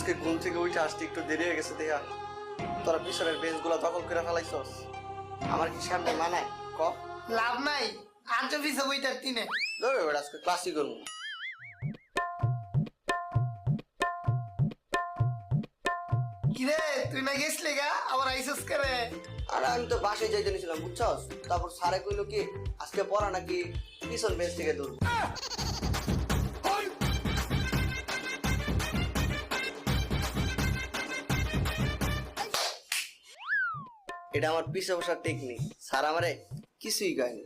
আজকে ঘুম থেকে উঠে আসতে একটু দেরি হয়ে গেছে দেখা তোরা পিছনের বেঞ্চ গুলা দখল করে ফেলাইছস আমার কি সামনে মানায় ক লাভ নাই আর তো পিছে বইটার তিনে ধরে বেড়া আজকে ক্লাসই করবো কিরে তুই না গেছলি গা আবার আইসস করে আর আমি তো বাসায় যাইতে নিছিলাম বুঝছস তারপর স্যারে কইলো কি আজকে পড়া নাকি পিছন বেঞ্চ থেকে ধরবো এটা আমার পিছে বসার টেকনিক স্যার আমারে কিছুই কয়নি